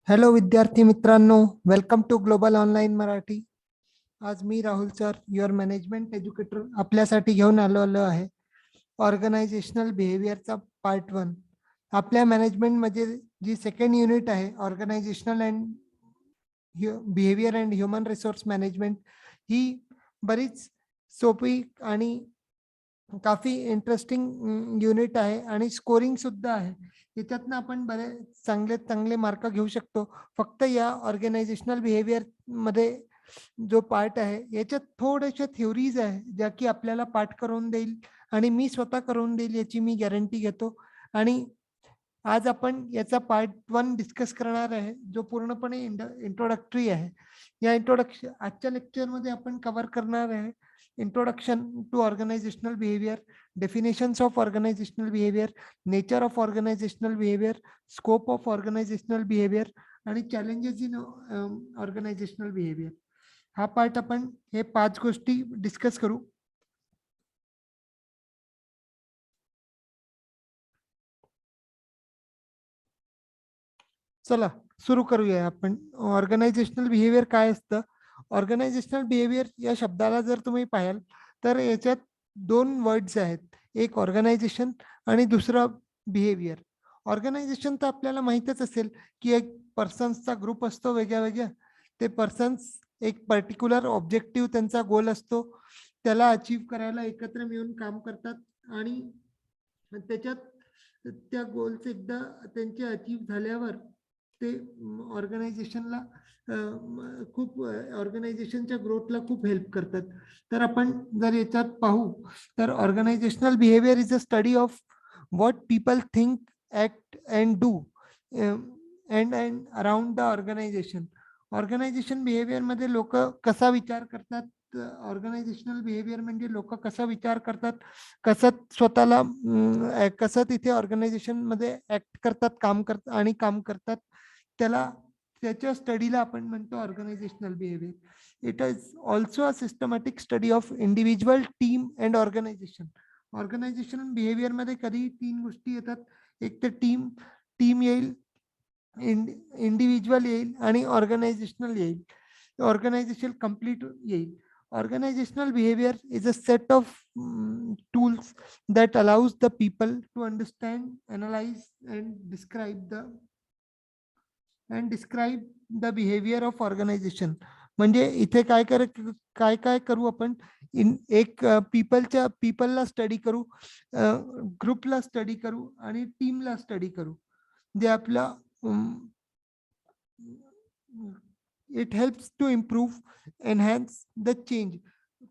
Hello विद्यार्थी मित्रांनो, welcome to global online Marathi. आज मी Rahul sir, your management educator, आपल्यासाठी घेऊन आलेलो आहे ऑर्गनायझेशनल बिहेवियरचा पार्ट 1. आपल्या मॅनेजमेंटमध्ये जी सेकंड युनिट आहे, organisational and behaviour and human resource management, ही बरीच सोपी आणि काफी इंटरेस्टिंग युनिट आहे आणि स्कोरिंग सुद्धा आहे. याच्यातनं आपण बरेच चांगले चांगले मार्क घेऊ शकतो. फक्त या ऑर्गनायझेशनल बिहेवियर मध्ये जो पार्ट आहे, याच्यात थोड्याशा थ्योरीज आहे ज्या की आपल्याला पाठ करून देईल आणि मी स्वतः करून देईल याची मी गॅरंटी घेतो. आणि आज आपण याचा पार्ट 1 डिस्कस करणार आहे, जो पूर्णपणे इंट्रोडक्टरी आहे. या आजच्या लेक्चरमध्ये आपण कव्हर करणार आहे introduction to organisational behaviour, definitions of organisational behaviour, nature of organisational behaviour, scope of organisational behaviour आणि चॅलेंजेस इन ऑर्गनायझेशनल बिहेवियर. हा पार्ट आपण हे 5 गोष्टी डिस्कस करू. चला सुरू करूया. आपण ऑर्गनायझेशनल बिहेवियर काय असतं. ऑर्गनायझेशनल बिहेवियर या शब्दाला जर तुम्ही पाहाल तर याच्यात 2 वर्ड्स आहेत, एक ऑर्गनायझेशन आणि दुसरा बिहेवियर. ऑर्गनायझेशन तर आपल्याला माहितच असेल की एक पर्सन्सचा ग्रुप असतो वेगळ्या वेगळ्या. ते पर्सन्स एक पर्टिक्युलर ऑब्जेक्टिव्ह, त्यांचा गोल असतो, त्याला अचीव करायला एकत्र मिळून काम करतात आणि त्याच्यात त्या गोल्स एकदा त्यांचे अचीव झाल्यावर ते ऑर्गनायझेशनला खूप ऑर्गनायझेशनच्या ग्रोथला खूप हेल्प करतात. तर आपण जर याच्यात पाहू तर organisational behaviour is a study of what people think, act and do and around the organisation. Organisation behaviour मध्ये लोक कसा विचार करतात, ऑर्गनायझेशनल बिहेवियर म्हणजे लोक कसा विचार करतात, कसं स्वतःला कसं तिथे ऑर्गनायझेशन मध्ये ऍक्ट करतात, काम करतात, त्याला त्याच्या स्टडीला आपण म्हणतो organisational behaviour. It is also a systematic study of individual, team and organisation. Organisational behaviour मध्ये कधी 3 गोष्टी येतात, एक तर टीम टीम येईल, इंडिव्हिज्युअल येईल आणि ऑर्गनायझेशनल येईल. ऑर्गनायझेशन कम्प्लीट येईल. Organizational behavior is a set of tools that allows the people to understand, analyze, and describe the behavior of organization. म्हणजे इथे काय काय करू आपण, एक पीपलला स्टडी करू, ग्रुपला स्टडी करू आणि टीमला स्टडी करू. जे आपला it helps to improve, enhance the change.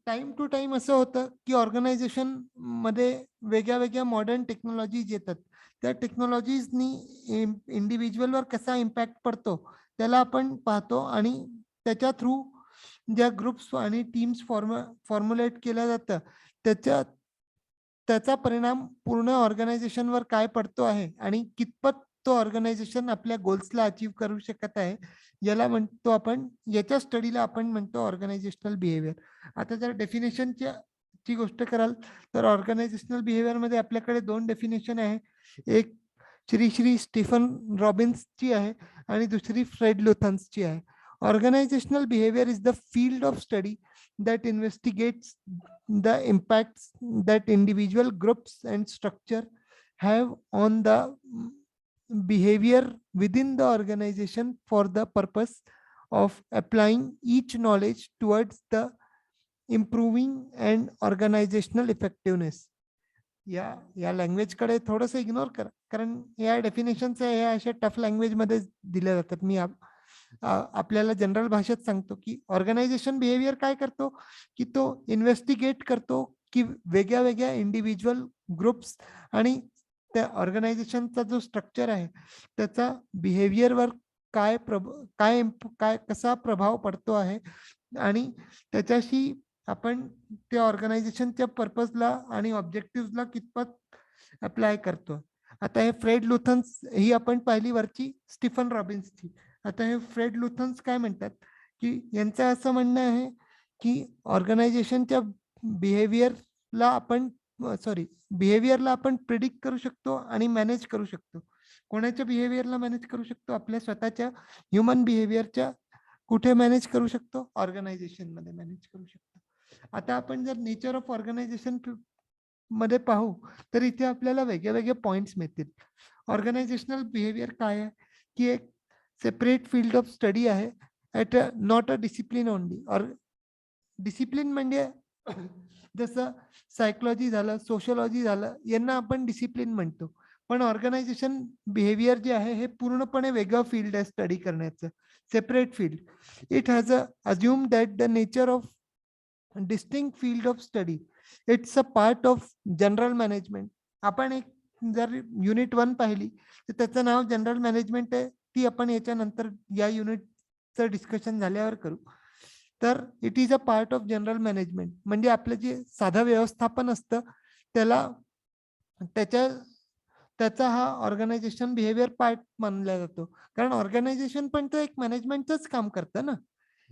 Time to time असं होतं की ऑर्गनायझेशन मध्ये वेगळ्या वेगळ्या मॉडर्न टेक्नॉलॉजीज येतात. त्या टेक्नॉलॉजीजनी इंडिव्हिज्युअलवर कसा इम्पॅक्ट पडतो त्याला आपण पाहतो आणि त्याच्या थ्रू ज्या ग्रुप्स आणि टीम्स फॉर्म्युलेट केल्या जातं त्याचा परिणाम पूर्ण ऑर्गनायझेशनवर काय पडतो आहे आणि कितपत तो ऑर्गनायझेशन आपल्या गोल्सला अचीव करू शकत आहे, याला म्हणतो आपण, याच्या स्टडीला आपण म्हणतो ऑर्गनायझेशनल बिहेवियर. आता जर डेफिनेशनच्या ची गोष्ट कराल तर ऑर्गनायझेशनल बिहेवियर मध्ये आपल्याकडे 2 डेफिनेशन आहे. एक श्री स्टीफन रॉबिन्सची आहे आणि दुसरी फ्रेड लुथन्सची आहे. Organisational behaviour is the field of study that investigates the impacts that individual groups and structure have on the behavior within the organization for the purpose of applying each knowledge towards the improving and organizational effectiveness. या language कडे थोडंसं ignore करा, कारण या definitions हे अशा tough language मध्ये दिल्या जातात. मी आपल्याला जनरल भाषेत सांगतो की ऑर्गनायझेशन बिहेवियर काय करतो की तो इन्व्हेस्टिगेट करतो की वेगळ्या वेगळ्या इंडिव्हिज्युअल ग्रुप्स आणि त्या ऑर्गनायझेशनचा जो स्ट्रक्चर आहे त्याचा बिहेवियरवर काय काय काय कसा प्रभाव पडतो आहे आणि त्याच्याशी आपण त्या ऑर्गनायझेशनच्या पर्पजला आणि ऑब्जेक्टिव्हला कितपत अप्लाय करतो. आता हे फ्रेड लुथन्स ही आपण पाहिली वरची स्टीफन रॉबिन्सची. आता हे फ्रेड लुथन्स काय म्हणतात की यांचं असं म्हणणं आहे की ऑर्गनायझेशनच्या बिहेवियरला आपण प्रिडिक्ट करू शकतो आणि मॅनेज करू शकतो. कोणाच्या बिहेवियरला मॅनेज करू शकतो? आपल्या स्वतःच्या ह्युमन बिहेवियरच्या कुठे मॅनेज करू शकतो? ऑर्गनायझेशन मध्ये मॅनेज करू शकतो. आता आपण जर नेचर ऑफ ऑर्गनायझेशन मध्ये पाहू तर इथे आपल्याला वेगळे वेगळे पॉइंट्स मिळतील. ऑर्गनायझेशनल बिहेवियर काय आहे की एक सेपरेट फील्ड ऑफ स्टडी आहे, at a not a discipline only. और डिसिप्लिन म्हणजे जसं सायकोलॉजी झालं, सोशियोलॉजी झालं, यांना आपण डिसिप्लिन म्हणतो. पण ऑर्गनायझेशन बिहेवियर जे आहे हे पूर्णपणे वेगळं फील्ड आहे स्टडी करण्याचं, separate field. It has assume that the nature of distinct field of study. It's a part of general management. आपण एक जर युनिट 1 पाहिली तर त्याचं नाव जनरल मॅनेजमेंट आहे. ती आपण याच्यानंतर या युनिटचं डिस्कशन झाल्यावर करू. तर it is a part of general management म्हणजे आपलं जे साधं व्यवस्थापन असतं त्याला त्याच्या त्याचा हा ऑर्गनायझेशन बिहेवियर पार्ट मानला जातो. कारण ऑर्गनायझेशन पण तर एक मॅनेजमेंटच काम करतं ना.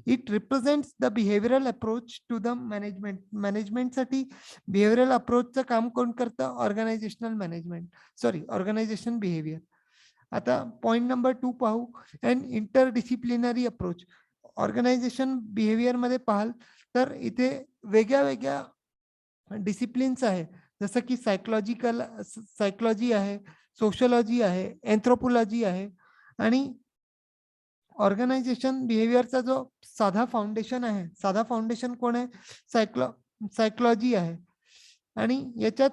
It represents the behavioural approach to the management. मॅनेजमेंटसाठी बिहेवियरल अप्रोचचं काम कोण करतं? Organisational management, sorry organisation behaviour. आता पॉइंट नंबर 2 पाहू, and interdisciplinary approach. Organisation behaviour मध्ये पाहाल तर इथे वेगळ्या वेगळ्या डिसिप्लिन्स आहे. जसं की सायकोलॉजी आहे, सोशियोलॉजी आहे, एन्थ्रोपोलॉजी आहे. आणि ऑर्गनायझेशन बिहेवियरचा जो साधा फाउंडेशन आहे, साधा फाउंडेशन कोण आहे? सायकोलॉजी आहे. आणि याच्यात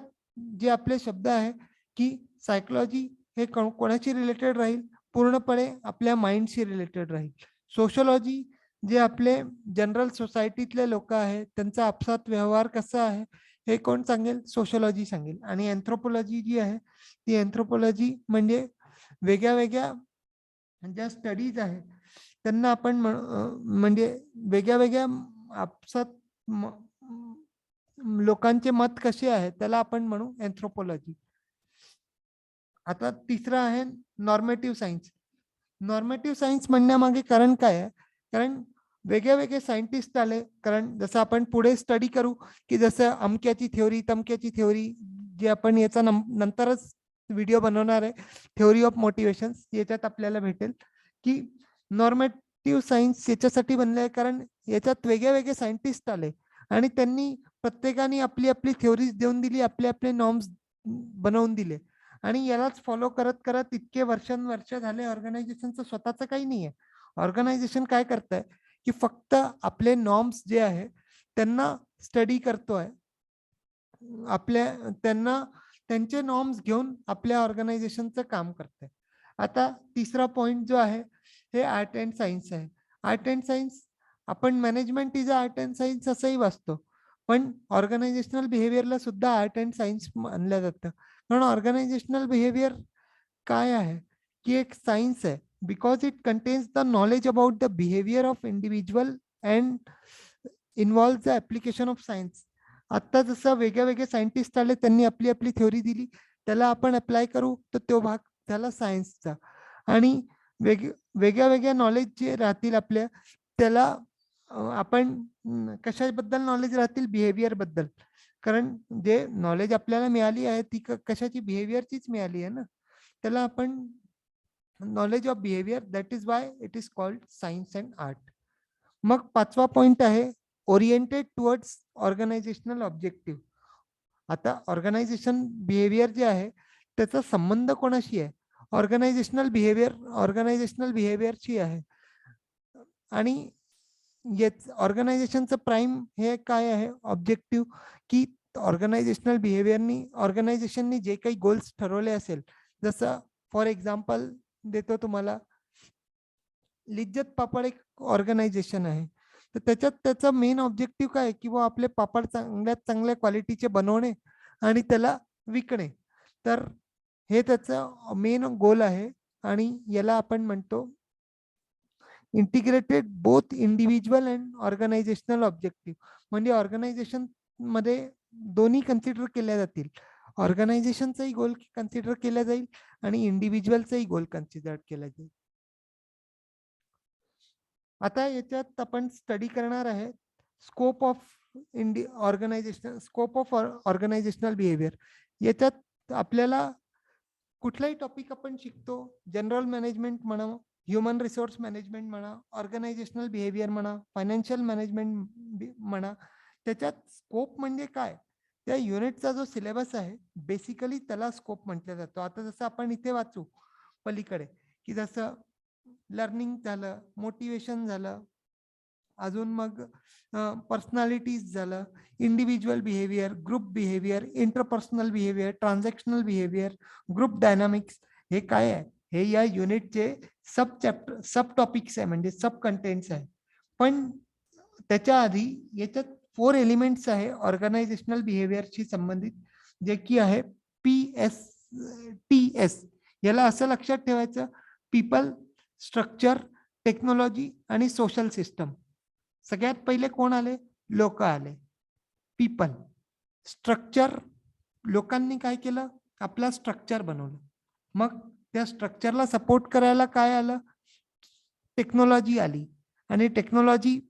जे आपले शब्द आहे की सायकोलॉजी हे कोणाशी रिलेटेड राहील? पूर्णपणे आपल्या माइंडशी रिलेटेड राहील. सोशियोलॉजी जे आपले जनरल सोसायटीतले लोक आहेत त्यांचा आपसात व्यवहार कसा आहे हे कोण सांगेल? सोशियोलॉजी सांगेल. आणि एन्थ्रोपोलॉजी जी आहे ती एन्थ्रोपोलॉजी म्हणजे वेगळ्या वेगळ्या ज्या स्टडीज आहेत त्यांना आपण म्हणजे वेगळ्या वेगळ्या आपसात लोकांचे मत कसे आहेत त्याला आपण म्हणू एन्थ्रोपोलॉजी. आता तिसरं आहे नॉर्मेटिव्ह सायन्स. नॉर्मेटिव्ह सायन्स म्हणण्यामागे कारण काय आहे? कारण वेगळे वेगळे सायंटिस्ट आले. कारण जसं आपण पुढे स्टडी करू की जसं अमक्याची थ्योरी तमक्याची थ्योरी, जे आपण याचा नंतरच व्हिडिओ बनवणार आहे, थ्योरी ऑफ मोटिवेशन्स, याच्यात आपल्याला भेटेल की नॉर्मेटिव्ह सायन्स याच्यासाठी बनले आहे कारण याच्यात वेगळे वेगळे सायंटिस्ट आले आणि त्यांनी प्रत्येकाने आपली आपली थ्योरीज देऊन दिली, आपले आपले नॉर्म्स बनवून दिले. आणि यालाच फॉलो करत करत इतके वर्षानुवर्ष झाले. ऑर्गनायझेशनचं स्वतःचं काही नाही आहे. ऑर्गनायझेशन काय करतंय की फक्त आपले नॉर्म्स जे आहे त्यांना स्टडी करतोय. त्यांना त्यांचे नॉर्म्स घेऊन आपल्या ऑर्गनायझेशनचं काम करतंय. आता तिसरा पॉइंट जो आहे हे आर्ट अँड सायन्स आहे. आर्ट अँड सायन्स आपण management is art and science असंही वाचतो, पण ऑर्गनायझेशनल बिहेवियरला सुद्धा आर्ट अँड सायन्स मानलं जातं. म्हणून ऑर्गनायझेशनल बिहेवियर काय आहे की एक सायन्स आहे, because it contains the knowledge about the behaviour of individual and involve the application of science. आता जसं वेगळे वेगळे सायंटिस्ट आले त्यांनी आपली आपली थ्योरी दिली, त्याला आपण अप्लाय करू तर तो भाग झाला सायन्सचा. आणि वेगळ्या वेगळ्या नॉलेज जे राहतील आपल्या त्याला आपण कशाबद्दल नॉलेज राहतील? बिहेवियर बद्दल. कारण जे नॉलेज आपल्याला मिळाली आहे ती कशाची? बिहेवियरचीच मिळाली आहे ना. त्याला आपण knowledge of behaviour, that is why it is called science and art. मग 5वा पॉइंट आहे ओरिएंटेड टुवर्ड्स ऑर्गनायझेशनल ऑब्जेक्टिव्ह. आता ऑर्गनायझेशन बिहेवियर जे आहे त्याचा संबंध कोणाशी आहे? ऑर्गनायझेशनल बिहेवियरची आहे. आणि ऑर्गनायझेशनचं प्राईम हे काय आहे ऑब्जेक्टिव्ह? की ऑर्गनायझेशनल बिहेवियरनी ऑर्गनायझेशननी जे काही गोल्स ठरवले असेल, जसं फॉर एक्झाम्पल देतो तुम्हाला, लिज्जत पापड एक ऑर्गनायझेशन आहे, तर त्याच्यात त्याचा मेन ऑब्जेक्टिव्ह काय? की बुवा आपले पापड चांगल्यात चांगल्या क्वालिटीचे बनवणे आणि त्याला विकणे. तर हे त्याचं मेन गोल आहे आणि याला आपण म्हणतो integrated both individual and organisational objective. म्हणजे ऑर्गनायझेशन मध्ये दोन्ही कन्सिडर केल्या जातील. ऑर्गनायझेशनचाही गोल कन्सिडर केला जाईल आणि इंडिव्हिज्युअलचाही गोल कन्सिडर केला जाईल. आता याच्यात आपण स्टडी करणार आहे स्कोप ऑफ ऑर्गनायझेशनल बिहेवियर. याच्यात आपल्याला कुठलाही टॉपिक आपण शिकतो, जनरल मॅनेजमेंट म्हणा, ह्युमन रिसोर्स मॅनेजमेंट म्हणा, ऑर्गनायझेशनल बिहेवियर म्हणा, फायनान्शियल मॅनेजमेंट म्हणा, त्याच्यात स्कोप म्हणजे काय? त्या युनिटचा जो सिलेबस आहे बेसिकली त्याला स्कोप म्हटलं जातो. आता जसं आपण इथे वाचू पलीकडे, की जसं लर्निंग झालं, मोटिवेशन झालं, अजून मग पर्सनॅलिटीज झालं, individual behaviour, group behaviour, interpersonal behaviour, transactional behaviour, group dynamics, हे काय आहे? हे या युनिटचे सब टॉपिक्स आहे, म्हणजे सब कंटेंट्स आहे. पण त्याच्या आधी याच्यात 4 एलिमेंट्स आहे ऑर्गनायझेशनल बिहेवियरशी संबंधित, जे की आहे PSTS. याला असं लक्षात ठेवायचं, पीपल, स्ट्रक्चर, टेक्नॉलॉजी आणि सोशल सिस्टम. सगळ्यात पहिले कोण आले? लोक आले. पीपल, स्ट्रक्चर, लोकांनी काय केलं? आपला स्ट्रक्चर बनवलं. मग त्या स्ट्रक्चरला सपोर्ट करायला काय आलं? टेक्नॉलॉजी आली. आणि टेक्नॉलॉजी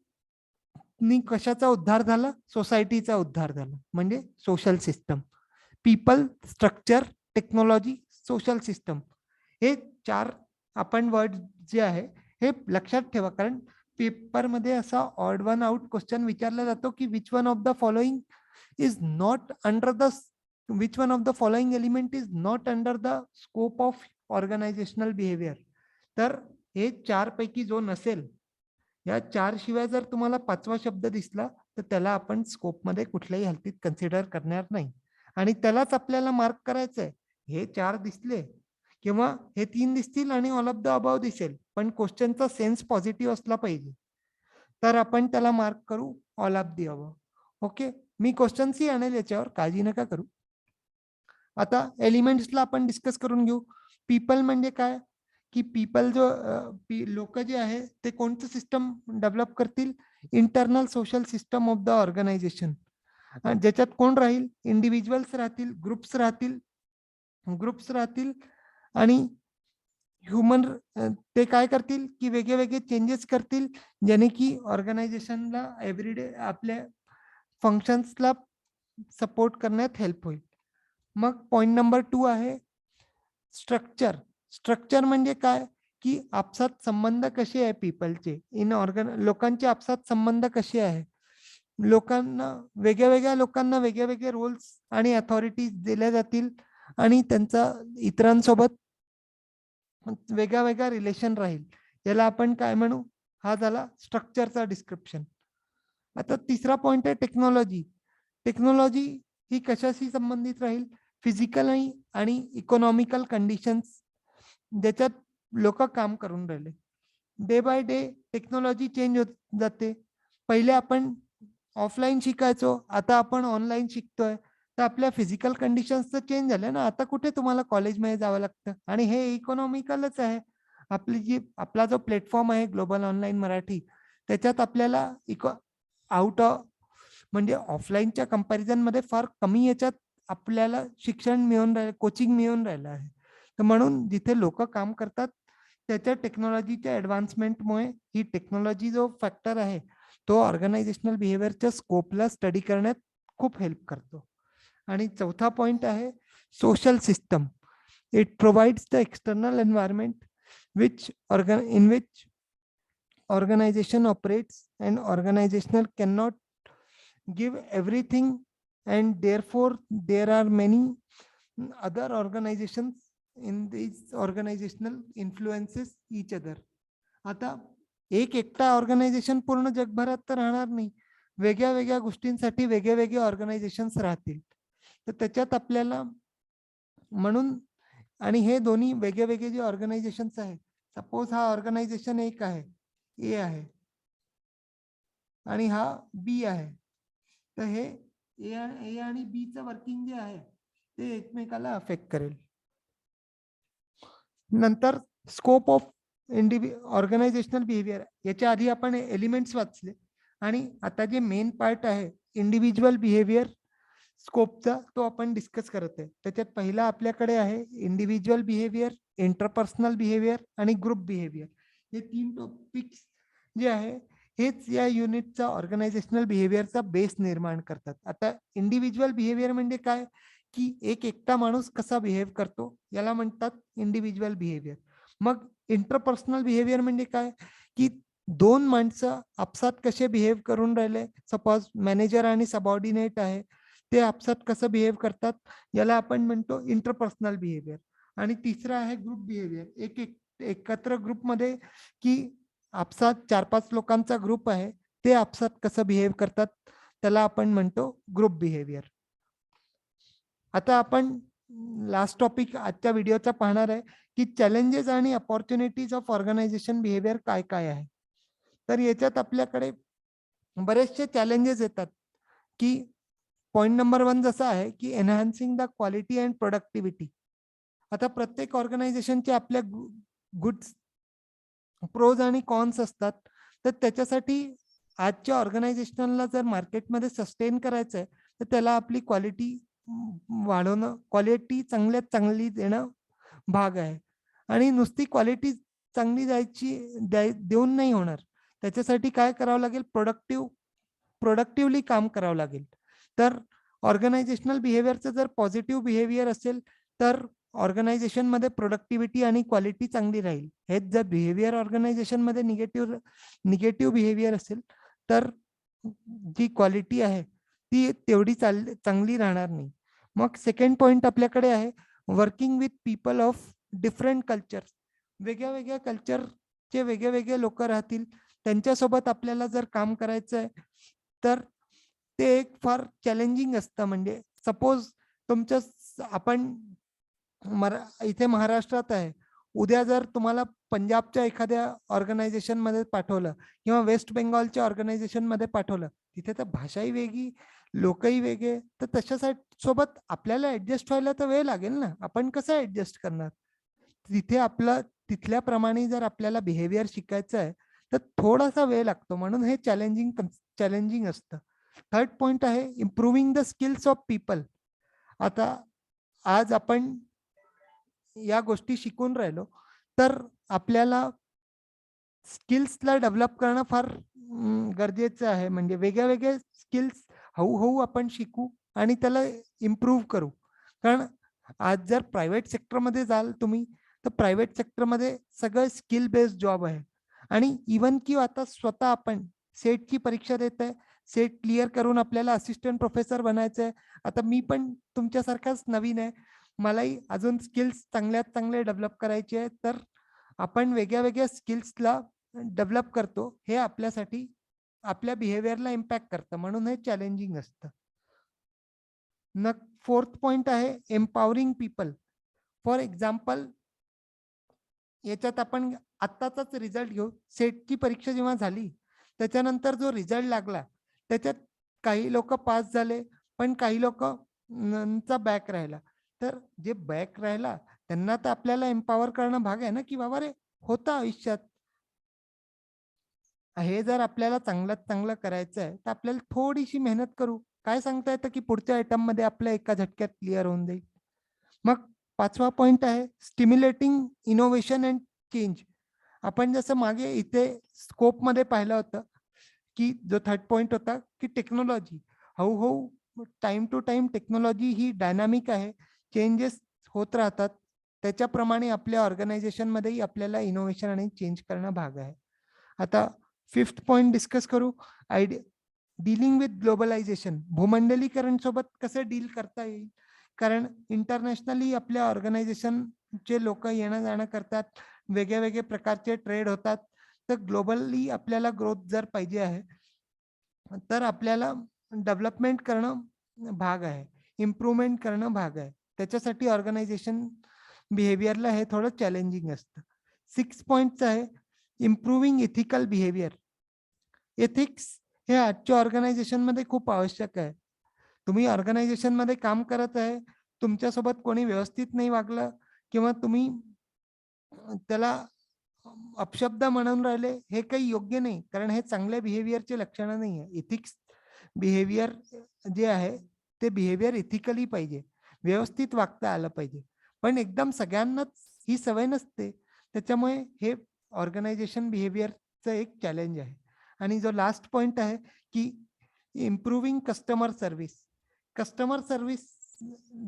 नी कशाचा उद्धार झाला? सोसायटीचा उद्धार झाला, म्हणजे social system. People, structure, technology, social system, हे 4 आपण वर्ड जे आहे हे लक्षात ठेवा, कारण पेपरमध्ये असा ऑड वन आउट क्वेश्चन विचारला जातो की which one of the following is not under the which one of the following element is not under the scope of organisational behaviour. तर हे 4 पैकी जो नसेल, या 4 शिवाय जर तुम्हाला 5वा शब्द दिसला तर त्याला आपण स्कोपमध्ये कुठल्याही हालतीत कन्सिडर करणार नाही, आणि त्यालाच आपल्याला मार्क करायचं आहे. हे 4 दिसले किंवा हे 3 दिसतील आणि ऑल ऑफ द अबाव दिसेल, पण क्वेश्चनचा सेन्स पॉझिटिव्ह असला पाहिजे, तर आपण त्याला मार्क करू all of the above. Okay, मी क्वेश्चन्सही आणेल याच्यावर, काळजी नका करू. आता एलिमेंट्सला आपण डिस्कस करून घेऊ. पीपल म्हणजे काय? की पीपल जो लोक जे आहे ते कोणतं सिस्टम डेव्हलप करतील? Internal social system of the organisation. ज्याच्यात कोण राहील? इंडिव्हिज्युअल्स राहतील, ग्रुप्स राहतील आणि ह्युमन. ते काय करतील की वेगळे वेगळे चेंजेस करतील, ज्याने की ऑर्गनायझेशनला एव्हरीडे आपल्या फंक्शन्सला सपोर्ट करण्यात हेल्प होईल. मग पॉइंट नंबर 2 आहे स्ट्रक्चर. स्ट्रक्चर म्हणजे काय? की आपसात संबंध कसे आहे पीपलचे इन लोकांचे आपसात संबंध कसे आहे? लोकांना वेगळ्या लोकांना वेगळे रोल्स आणि अथॉरिटीज दिल्या जातील आणि त्यांचा इतरांसोबत वेगळा रिलेशन राहील. याला आपण काय म्हणू? हा झाला स्ट्रक्चरचा डिस्क्रिप्शन. आता तिसरा पॉइंट आहे टेक्नॉलॉजी. टेक्नॉलॉजी ही कशाशी संबंधित राहील? फिजिकल आणि इकॉनॉमिकल कंडिशन्स ज्याच्यात लोक काम करून राहिले. Day by day technology change होत जाते. पहिले आपण ऑफलाईन शिकायचो, आता आपण ऑनलाईन शिकतोय. तर आपल्या फिजिकल कंडिशन्स तर चेंज झाल्या ना. आता कुठे तुम्हाला कॉलेजमध्ये जावं लागतं, आणि हे इकॉनॉमिकलच आहे. आपला जो प्लॅटफॉर्म आहे ग्लोबल ऑनलाईन मराठी, त्याच्यात आपल्याला आउट ऑफ म्हणजे ऑफलाईनच्या कंपॅरिझन मध्ये फार कमी याच्यात आपल्याला शिक्षण मिळून राहिलं, कोचिंग मिळून राहिलं आहे. तर म्हणून जिथे लोक काम करतात त्याच्या टेक्नॉलॉजीच्या ऍडव्हान्समेंटमुळे ही टेक्नॉलॉजी जो फॅक्टर आहे तो ऑर्गनायझेशनल बिहेवियरच्या स्कोपला स्टडी करण्यात खूप हेल्प करतो. आणि चौथा पॉइंट आहे social system. It provides the external environment in which organization operates, and organizational cannot give everything, and therefore there are many other organizations in these organizational influences each other. आता एक एकटा organisation पूर्ण जगभरात तर राहणार नाही. वेगळ्या गोष्टींसाठी वेगळे ऑर्गनायझेशन्स राहतील. तर त्याच्यात आपल्याला म्हणून, आणि हे दोन्ही वेगळे जे ऑर्गनायझेशन्स आहे, सपोज हा ऑर्गनायझेशन एक आहे, ए आहे, आणि हा बी आहे, तर हे ए आणि बी चं वर्किंग जे आहे ते एकमेकाला अफेक्ट करेल. नंतर स्कोप ऑफ ऑर्गनायझेशनल बिहेवियर, याच्या आधी आपण एलिमेंट्स वाचले, आणि आता जे मेन पार्ट आहे इंडिव्हिज्युअल बिहेवियर स्कोपचा, तो आपण डिस्कस करत आहे. त्याच्यात पहिला आपल्याकडे आहे इंडिव्हिज्युअल बिहेवियर, इंटरपर्सनल बिहेवियर आणि ग्रुप बिहेवियर. हे 3 टॉपिक्स जे आहे हेच या युनिटचा ऑर्गनायझेशनल बिहेवियरचा बेस निर्माण करतात. आता इंडिव्हिज्युअल बिहेवियर म्हणजे काय? की एक एकटा माणूस कसा बिहेव करतो याला म्हणतात इंडिव्हिज्युअल बिहेवियर. मग इंटरपर्सनल बिहेवियर म्हणजे काय, की दोन माणसं आपसात कसे बिहेव करून राहिले, सपोज मॅनेजर आणि सबऑर्डिनेट आहे, ते आपसात कसं बिहेव करतात याला आपण म्हणतो इंटरपर्सनल बिहेवियर. आणि तिसरं आहे ग्रुप बिहेवियर, एकत्र ग्रुपमध्ये की आपसात 4-5 लोकांचा ग्रुप आहे, ते आपसात कसं बिहेव करतात त्याला आपण म्हणतो ग्रुप बिहेवियर. आता आपण लास्ट टॉपिक आजच्या व्हिडिओचा पाहणार आहे, की चॅलेंजेस आणि अपॉर्च्युनिटीज ऑफ ऑर्गनायझेशन बिहेवियर काय काय आहे. तर याच्यात आपल्याकडे बरेचसे चॅलेंजेस येतात, की पॉइंट नंबर 1 जसा आहे, की एन्हान्सिंग द क्वालिटी अँड प्रोडक्टिव्हिटी. आता प्रत्येक ऑर्गनायझेशनचे आपल्या गुड्स प्रोज आणि कॉन्स असतात. तर त्याच्यासाठी आजच्या ऑर्गनायझेशनला जर मार्केटमध्ये सस्टेन करायचं आहे, तर त्याला आपली क्वालिटी वाढवणं, क्वालिटी चांगल्यात चांगली देणं भाग आहे. आणि नुसती क्वालिटी चांगली देऊन नाही होणार. त्याच्यासाठी काय करावं लागेल, प्रोडक्टिव्हली काम करावं लागेल. तर ऑर्गनायझेशनल बिहेवियरचं जर पॉझिटिव्ह बिहेवियर असेल, तर ऑर्गनायझेशनमध्ये प्रोडक्टिव्हिटी आणि क्वालिटी चांगली राहील. हेच जर बिहेवियर ऑर्गनायझेशनमध्ये निगेटिव्ह बिहेवियर असेल, तर जी क्वालिटी आहे ती तेवढी चांगली राहणार नाही. मग सेकंड पॉइंट आपल्याकडे आहे, working with people of different cultures. वेगळ्या वेगळ्या कल्चरचे वेगळे लोक राहतील, त्यांच्यासोबत आपल्याला जर काम करायचं आहे, तर ते एक फार चॅलेंजिंग असतं. म्हणजे सपोज तुमच्या आपण इथे महाराष्ट्रात आहे, उद्या जर तुम्हाला पंजाबच्या एखाद्या ऑर्गनायझेशनमध्ये पाठवलं किंवा वेस्ट बेंगॉलच्या ऑर्गनायझेशनमध्ये पाठवलं, तिथे तर भाषाही वेगळी, लोकही वेगळे, तर तशासाठी सोबत आपल्याला ऍडजस्ट व्हायला तर वेळ लागेल ना. आपण कसं ऍडजस्ट करणार? तिथे आपलं तिथल्याप्रमाणे जर आपल्याला बिहेवियर शिकायचं आहे, तर थोडासा वेळ लागतो. म्हणून हे चॅलेंजिंग असतं. थर्ड पॉइंट आहे, improving the skills of people. आता आज आपण या गोष्टी शिकून राहिलो, तर आपल्याला स्किल्सला डेव्हलप करणं फार गरजेचं आहे. म्हणजे वेगळ्या स्किल्स हळूहळू आपण शिकू आणि त्याला इम्प्रूव्ह करू. कारण आज जर प्रायव्हेट सेक्टरमध्ये जाल तुम्ही, तर प्रायव्हेट सेक्टरमध्ये सगळं स्किल बेस्ड जॉब आहे. आणि इवन की आता स्वतः आपण सेटची परीक्षा देत आहे, सेट क्लिअर करून आपल्याला असिस्टंट प्रोफेसर बनायचं आहे. आता मी पण तुमच्यासारखाच नवीन आहे, मलाही अजून स्किल्स चांगल्यात चांगले डेव्हलप करायचे आहे. तर आपण वेगळ्या स्किल्सला डेव्हलप करतो, हे आपल्यासाठी आपल्या बिहेवियरला इम्पॅक्ट करतं. म्हणून हे चॅलेंजिंग असतं. फोर्थ पॉइंट आहे, एम्पॉवरिंग पीपल. फॉर एक्झाम्पल, याच्यात आपण आत्ताचाच रिझल्ट घेऊ. सेटची परीक्षा जेव्हा झाली, त्याच्यानंतर जो रिझल्ट लागला, त्याच्यात काही लोक पास झाले, पण काही लोक बॅक राहिला. तर जे बॅक राहिला त्यांना तर आपल्याला एम्पॉवर करणं भाग आहे ना, की बाबा रे, होतं आयुष्यात. हे जर आपल्याला चांगल्यात चांगलं करायचं आहे, तर आपल्याला थोडीशी मेहनत करू. काय सांगता येतं की पुढच्या आयटम मध्ये आपल्या एका झटक्यात क्लिअर होऊन जाईल. मग पाचवा पॉइंट आहे, स्टिम्युलेटिंग इनोव्हेशन अँड चेंज. आपण जसं मागे इथे स्कोप मध्ये पाहिलं होतं, की जो थर्ड पॉइंट होता, की टेक्नॉलॉजी हळूहळू टाइम टू टाइम टेक्नॉलॉजी ही डायनामिक आहे, चेंजेस होत राहतात. त्याच्याप्रमाणे आपल्या ऑर्गनायझेशनमध्येही आपल्याला इनोव्हेशन आणि चेंज करणं भाग आहे. आता फिफ्थ पॉइंट डिस्कस करू, आयडिया डीलिंग विथ ग्लोबलायझेशन. भूमंडलीकरण सोबत कसं डील करता येईल. कारण इंटरनॅशनली आपल्या ऑर्गनायझेशनचे लोक येणं जाणं करतात, वेगळे प्रकारचे ट्रेड होतात. तर ग्लोबली आपल्याला ग्रोथ जर पाहिजे आहे, तर आपल्याला डेव्हलपमेंट करणं भाग आहे, इम्प्रूव्हमेंट करणं भाग आहे. त्याच्यासाठी ऑर्गनायझेशन बिहेवियरला हे थोडं चॅलेंजिंग असतं. सिक्स पॉइंटचं आहे, इम्प्रूव्हिंग इथिकल बिहेवियर. एथिक्स हे आजच्या ऑर्गनायझेशनमध्ये खूप आवश्यक आहे. तुम्ही ऑर्गनायझेशनमध्ये काम करत आहे, तुमच्यासोबत कोणी व्यवस्थित नाही वागलं किंवा तुम्ही त्याला अपशब्द म्हणून राहिले, हे काही योग्य नाही. कारण हे चांगल्या बिहेवियरचे लक्षणं नाही आहे. इथिक्स बिहेवियर जे आहे, ते बिहेवियर इथिकली पाहिजे, व्यवस्थित वागता आलं पाहिजे. पण एकदम सगळ्यांनाच ही सवय नसते. त्याच्यामुळे हे ऑर्गनायझेशन बिहेवियरचं एक चॅलेंज आहे. आणि जो लास्ट पॉइंट आहे, की improving customer service. Customer service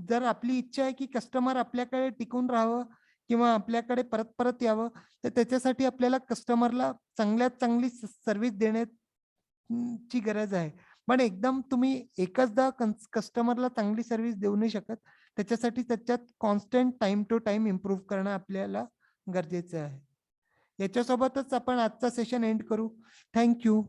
जर आपली इच्छा आहे की कस्टमर आपल्याकडे टिकून राहावं किंवा आपल्याकडे परत परत यावं, तर त्याच्यासाठी आपल्याला कस्टमरला चांगल्यात चांगली सर्व्हिस ची गरज आहे. पण एकदम तुम्ही एकचदा कस्टमरला चांगली सर्व्हिस देऊ नाही शकत. त्याच्यासाठी त्याच्यात constant time to time improve करणं आपल्याला गरजेचं आहे. याच्यासोबतच आपण आजचा सेशन एंड करू. Thank you.